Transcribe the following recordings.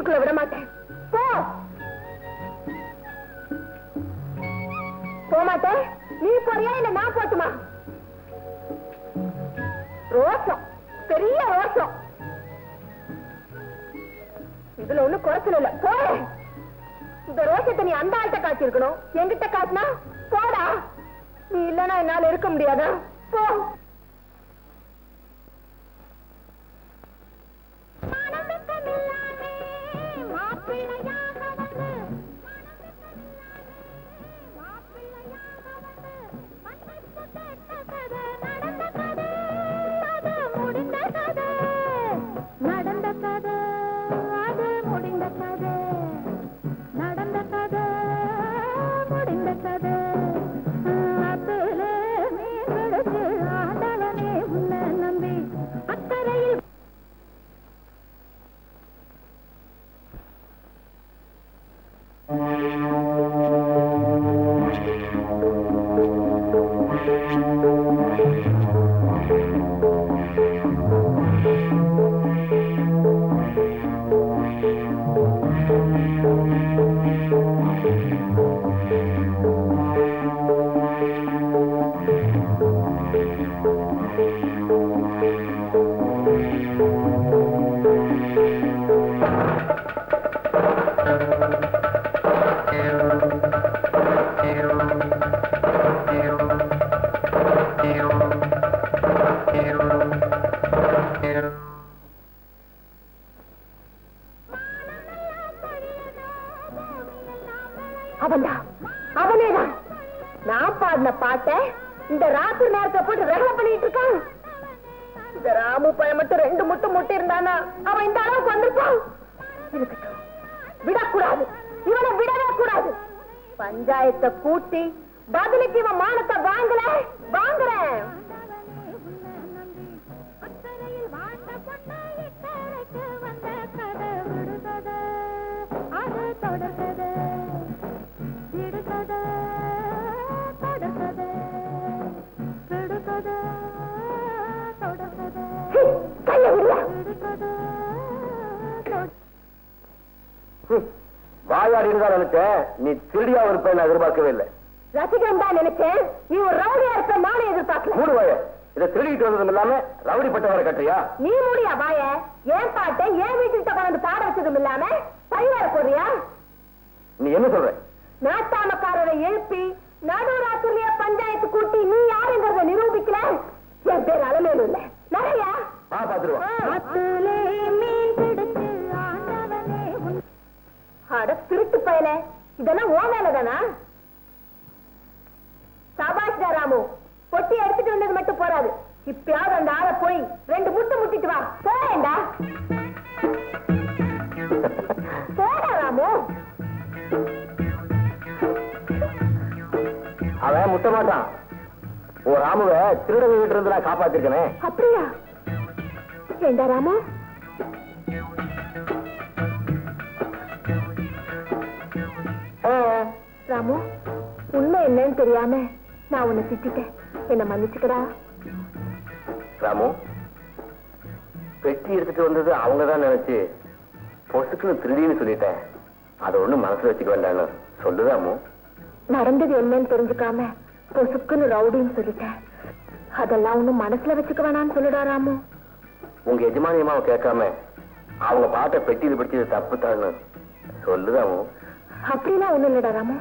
வீட்டுக்குள்ள விட மாட்டேன். போ. போக மாட்டேன். நீ போறியா இல்ல நான் போட்டுமா? ரோஷம், பெரிய ரோஷம். இதுல ஒண்ணு குறைச்சல இல்ல. போ. இந்த ரோஷத்தை நீ அந்த ஆள்கிட்ட காய்ச்சிருக்கணும். என்கிட்ட காட்டினா போடா. நீ இல்லன்னா என்னால இருக்க முடியாதா? போ. அவனேதான் நான் பாடின பாட்டை இந்த ராத்திரி நேரத்தை போட்டு ரகலை பண்ணிட்டு இருக்கான். இந்த ராமு பையன் மட்டும் 2 முட்டை முட்டை இருந்தானா அவன் இந்த அளவுக்கு வந்திருப்பான். விடக்கூடாது, இவனை விடவே கூடாது. பஞ்சாயத்தை கூட்டி பதிலுக்கு இவன் மானத்தை வாங்குறேன். வாயாடி இருந்தா நினைச்சேன், நீ திருடியா இருப்ப நான் எதிர்பார்க்கவே இல்லை. ரசிகன் தான் நினைச்சேன், நீ ஒரு ரவுடியா இருப்ப நானே எதிர்பார்க்கல. மூடு வாய, இதை திருடிட்டு வந்ததும் இல்லாம ரவுடி பட்ட வர கட்டுறியா? நீ மூடியா வாய? ஏன் பாட்டை ஏன் வீட்டுக்கிட்ட கொண்டு பாட வச்சதும் இல்லாம பையற போறியா? நீ என்ன சொல்ற? நாட்டாமக்காரரை எழுப்பி நடுராத்திரியா பஞ்சாயத்து கூட்டி நீ யாருங்கிறத நிரூபிக்கல. என் பேர் அலமேலு இல்ல, நிறையா பாத்துருவோம். அட திருட்டு பயல, இதெல்லாம் ஓ வேலைதானா? சபாஷ்டா ராமு, பொட்டி எடுத்துட்டு வந்தது மட்டும் போறாது. இப்பயாவது அந்த ஆளை போய் 2 முட்டை முட்டிட்டு வா. போறேன்டா. போடா ராமு. அவன் முட்ட மாட்டான். ஒரு ராமுவை திருடங்க வீட்டு இருந்து நான் காப்பாத்திருக்கேன். அப்படியா? ஏண்டா ராமு, ராமு உண்மை என்னன்னு தெரியாம நான் உன்னை திட்டேன். என்ன மன்னிச்சுக்கடா. ராமு, பெட்டி எடுத்துட்டு வந்தது அவங்கதான் நினைச்சு பொசுக்குன்னு திருடின்னு சொல்லிட்டேன். அதை ஒண்ணு மனசுல வச்சுக்க வேண்டான்னு சொல்லு ராமு. நடந்தது என்னன்னு தெரிஞ்சுக்காம பொசுக்குன்னு ரவுடின்னு சொல்லிட்டேன். அதெல்லாம் ஒண்ணும் மனசுல வச்சுக்க வேணான்னு சொல்லுடா ராமு. உங்க எஜமானியமாவை கேட்காம அவங்க பாட்டை பெட்டியில் பிடிச்சது தப்பு தான்னு சொல்லு ராமு. அப்படிலாம் ஒண்ணும் இல்லடா ராமு.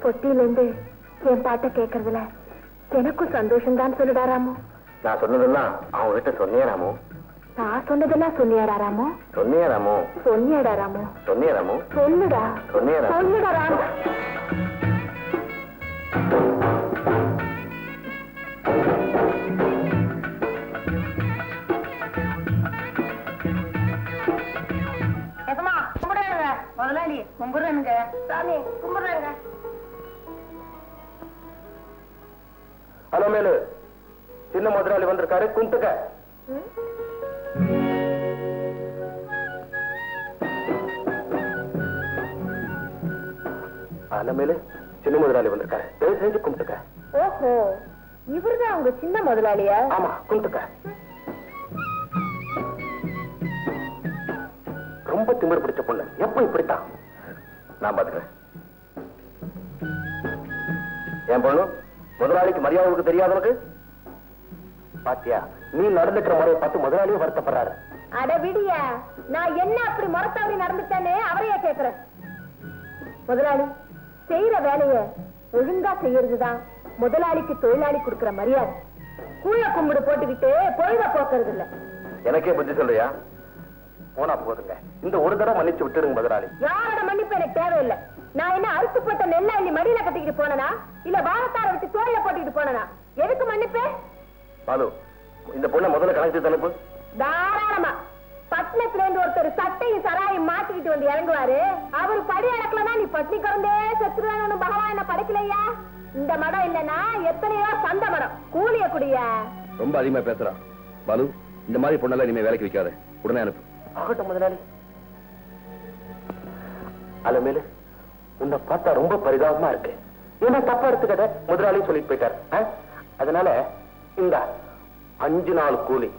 பொட்டியில இருந்து என் பாட்டை கேட்கறதுல எனக்கும் சந்தோஷம் தான் சொல்லுடா ராமு. நான் சொன்னதெல்லாம் அவங்க கிட்ட சொன்னியா ராமு? நான் சொன்னதெல்லாம் சொன்னியாடா ராமு? சொன்னியா ராமு? சொன்னியாடா ராமு? சொன்னியா ராமு? சொல்லுடா. சொன்னியா ராமு? சொல்லுடா ராமு. முதலாளி கும்பிடுறேனுங்க. சாமி கும்பிடுறேங்க. ஹலோ மேலு, சின்ன முதலாளி வந்திருக்காரு, கும்பிட்டுக்க. ஹலோ மேலு, சின்ன முதலாளி வந்திருக்காரு, தயவு செஞ்சு கும்பிட்டுக்க. ஓஹோ, இவருதான் உங்க சின்ன முதலாளியா? ஆமா, கும்பிட்டுக்க. ரொம்ப திமிரு பிடிச்ச பொண்ணு. எப்ப இப்படித்தான்? நான் பாத்துக்கிறேன். என் பொண்ணு முதலாளிக்கு மரியாதை கொடுக்க தெரியாதவனுக்கு பாத்தியா, நீ நடந்துக்கிற முறையை பார்த்து முதலாளியே வருத்தப்படுறாரு. அட விடிய, நான் என்ன அப்படி முறத்தவரி நடந்துட்டேன்னு அவரையே கேட்கிறேன். முதலாளி செய்யற வேலைய ஒழுங்கா செய்யறதுதான் முதலாளிக்கு தொழிலாளி கொடுக்கிற மரியாதை. கூழ கும்பிடு போட்டுக்கிட்டு பொழுத போக்குறது இல்ல. எனக்கே புத்தி சொல்றியா? போனா போதுங்க, இந்த ஒரு தடவை மன்னிச்சு விட்டுருங்க முதலாளி. யாரோட மன்னிப்பு எனக்கு தேவையில்லை. நான் என்ன அறுத்து போட்ட நெல்ல அள்ளி மடியில கட்டிக்கிட்டு போனனா, இல்ல வாழத்தார வச்சு தோல்ல போட்டுக்கிட்டு போனனா? எதுக்கு மன்னிப்பு? பாலு, இந்த பொண்ணை முதல்ல கணக்கு தனுப்பு. தாராளமா. பட்டணத்துல இருந்து ஒருத்தர் சட்டையும் சராயும் மாட்டிக்கிட்டு வந்து இறங்குவாரு. அவரு படி அடக்கலன்னா நீ பட்னி குறந்தே செத்துருவானு பகவான் என்ன படைக்கலையா? இந்த மடம் இல்லன்னா எத்தனையோ சந்த மரம். கூலிய குடிய ரொம்ப அதிகமா பேசுறான். பாலு, இந்த மாதிரி பொண்ணெல்லாம் இனிமே வேலைக்கு வைக்காத, உடனே அனுப்பு. ஆகட்டும் முதலாளி. அலமேலு, உன்னை பார்த்தா ரொம்ப பரிதாபமா இருக்கு. என்ன தப்பா எடுத்துக்கத, முதலாளி சொல்லிட்டு போயிட்டாரு. அதனால இந்த 5 நாள் கூலி.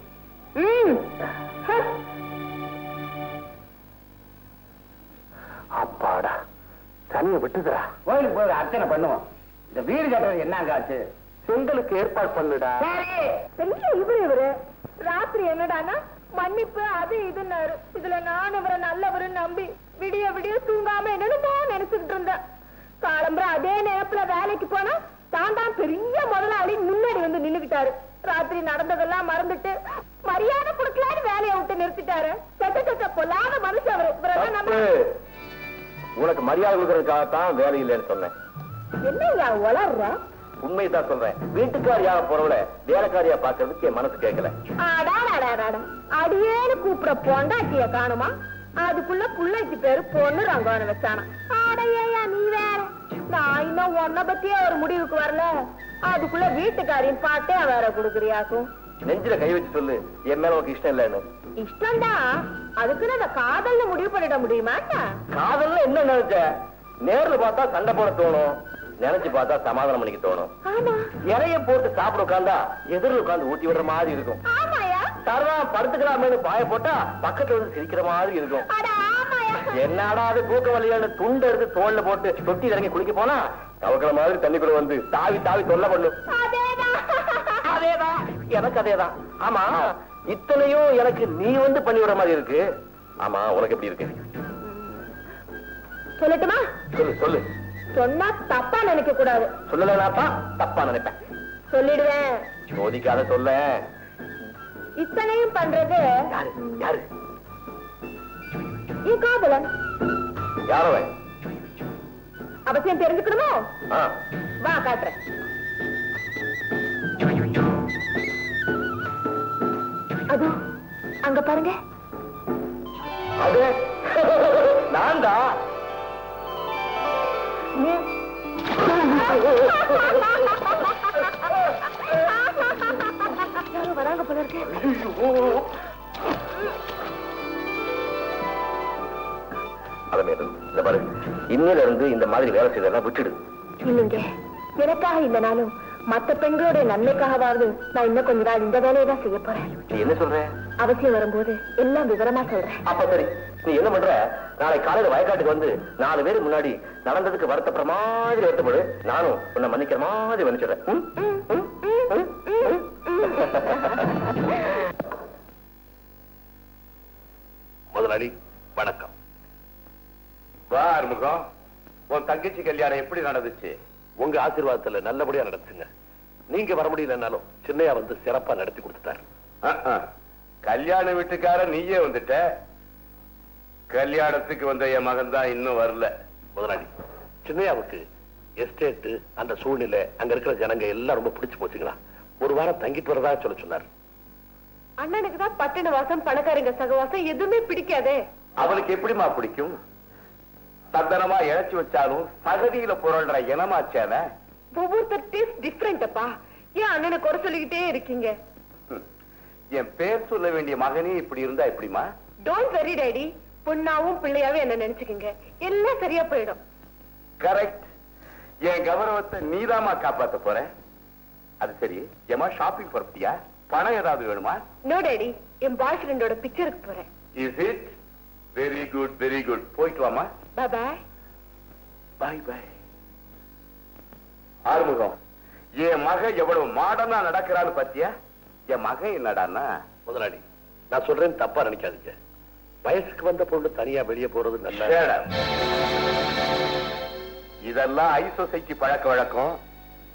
அப்பாடா, சனியை விட்டுதுடா. கோயிலுக்கு போய் அர்ச்சனை பண்ணுவோம். இந்த வீடு கட்டுறது என்னங்க ஆச்சு? செங்கலுக்கு ஏற்பாடு பண்ணுடா. இவரு ராத்திரி என்னடானா மன்னிப்பு அது இதுன்னாரு. இதுல நான் இவரை நல்லவரு நம்பி விடிய விடிய தூங்காம என்னன்னு நினைச்சுக்கிட்டு இருந்தேன். காலம்புற அதே நேரத்துல வேலைக்கு போனா தான் பெரிய முதலாளி முன்னாடி வந்து நின்னுக்கிட்டாரு. ராத்திரி நடந்ததெல்லாம் மறந்துட்டு மரியாதை கொடுக்கலான்னு வேலையை விட்டு நிறுத்திட்டாரு. செட்ட பொல்லாத மனுஷன் அவரு. உனக்கு மரியாதை கொடுக்கறதுக்காகத்தான் வேலை இல்லைன்னு சொன்னேன். என்னையா வளர்ற? உண்மைதான் சொல்றேன். வீட்டுக்காரியாக போறவள வேலைக்காரியா பாக்குறதுக்கு என் மனசு கேட்கல. அடியேன்னு கூப்பிட பொண்டாட்டிய காணுமா? அதுக்குள்ள புள்ளைக்கு பேரு பொண்ணு ரங்கோன வச்சானா? அடையா நீ வேற. நான் இன்னும் உன்னை பத்தியே ஒரு முடிவுக்கு வரல. அதுக்குள்ள வீட்டுக்காரின் பாட்டே வேற குடுக்குறியாக்கும். நெஞ்சில கை வச்சு சொல்லு, என் மேல உனக்கு இஷ்டம் இல்லன்னு. இஷ்டம்தான். அதுக்குன்னு அந்த காதல்ல முடிவு பண்ணிட முடியுமா? காதல்ல என்ன நினைச்ச? நேர்ல பார்த்தா சண்டை போட தோணும், நினைச்சு பார்த்தா சமாதானம் பண்ணிக்க தோணும். இறைய போட்டு சாப்பிட உட்கார்ந்தா எதிரில் உட்கார்ந்து ஊட்டி விடுற மாதிரி இருக்கும். தரலாம் படுத்துக்கலாமே பாய போட்டா பக்கத்துல வந்து சிரிக்கிற மாதிரி இருக்கும். என்னடா அது தூக்க வலியான துண்டு எடுத்து தோல்ல போட்டு தொட்டி இறங்கி குளிக்க போனா தவக்கிற மாதிரி தண்ணிக்குள்ள வந்து தாவி தாவி தொல்லை பண்ணும். அதேதான் எனக்கு அதேதான். ஆமா, இத்தனையும் எனக்கு நீ வந்து பண்ணி விடுற மாதிரி இருக்கு. ஆமா, உனக்கு எப்படி இருக்கு சொல்லட்டுமா? சொல்லு சொல்லு. சொன்னா தப்பா நினைக்க கூடாது. சொல்லலனாப்பா தப்பா நினைப்பேன். சொல்லிடுவேன். சோதிக்காத சொல்ல. இத்தனையும் பண்றது யாரு யாரு? என் காதலன். யாரவன்? அவசியம் தெரிஞ்சுக்கணுமோ? வா காட்டுறேன். அதோ அங்க பாருங்க. அது நான் தான். வராங்க போல இருக்கு. இந்த பாரு, இன்னில இருந்து இந்த மாதிரி வேலை செய்தெல்லாம் விட்டுடு. இல்லைங்க, எனக்காக இல்லைனாலும் மத்த பெண்களுடைய நன்மைக்காகவாவது நான் இன்னும் கொஞ்ச நாள் இந்த வேலையை தான் செய்ய போறேன். நீ என்ன சொல்ற? அவசியம் வரும்போது எல்லாம் விவரமா சொல்றேன். அப்ப சரி, நீ என்ன பண்ற? நாளை காலையில வயக்காட்டுக்கு வந்து 4 பேருக்கு முன்னாடி நடந்ததுக்கு வருத்தப்படுற மாதிரி வருத்தப்படு. நானும் உன்னை மன்னிக்கிற மாதிரி மன்னிச்சிடுறேன். முதலாளி வணக்கம். வா ஆறுமுகம், உன் தங்கச்சி கல்யாணம் எப்படி நடந்துச்சு? உங்க ஆசீர்வாதத்துல நல்லபடியா நடந்துச்சுங்க. நீங்க வர முடியலன்னாலும் சின்னையா வந்து சிறப்பா நடத்தி கொடுத்துட்டாரு. கல்யாண வீட்டுக்கார நீயே வந்துட்ட. கல்யாணத்துக்கு வந்த என் மகன் தான் இன்னும் வரல. முதலாளி, சின்னையாவுக்கு எஸ்டேட், அந்த சூழ்நிலை, அங்க இருக்கிற ஜனங்க எல்லாம் ரொம்ப பிடிச்சு போச்சுங்களா. ஒரு வாரம் தங்கிட்டு வரதா சொல்ல சொன்னார். அண்ணனுக்கு தான் பட்டண வாசம் பணக்காரங்க சகவாசம் எதுவுமே பிடிக்காதே. அவளுக்கு எப்படிமா பிடிக்கும்? சந்தனமா இழைச்சு வச்சாலும் சகதியில புரள்ற இனமாச்சான. ஒவ்வொருத்தர் டேஸ்ட் டிஃபரெண்ட் அப்பா. ஏன் அண்ணனை குறை சொல்லிக்கிட்டே இருக்கீங்க? என் பேர் சொல்ல வேண்டிய மகனே இப்படி இருந்தா எப்படிமா? Don't worry daddy. பொண்ணாவும் பிள்ளையாவும் என்ன நினைச்சுக்கீங்க, எல்லாம் சரியா போயிடும். கரெக்ட். என் கௌரவத்தை நீதாமா காப்பாத்த போற. அது சரி, ஏமா ஷாப்பிங் போறப்பியா? பணம் ஏதாவது வேணுமா? நோ டேடி, என் பாய் ஃப்ரெண்டோட பிக்சருக்கு போறேன். Is it? Very good very good. போயிட்டு வாமா. பாய் பாய் பாய். ஆறுமுகம், என் மகன் எவ்வளவு மாடனா நடக்கிறான்னு பத்தியா? என் மகன் என்னடான்னா, முதலாளி நான் சொல்றேன், தப்பா நினைக்காதீங்க. வயசுக்கு வந்த பொண்ணு தனியா வெளியே போறது நல்ல. இதெல்லாம் ஐ சொசைட்டி பழக்க வழக்கம்.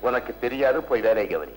உனக்கு தெரியாது, போய் வேலை கவனி.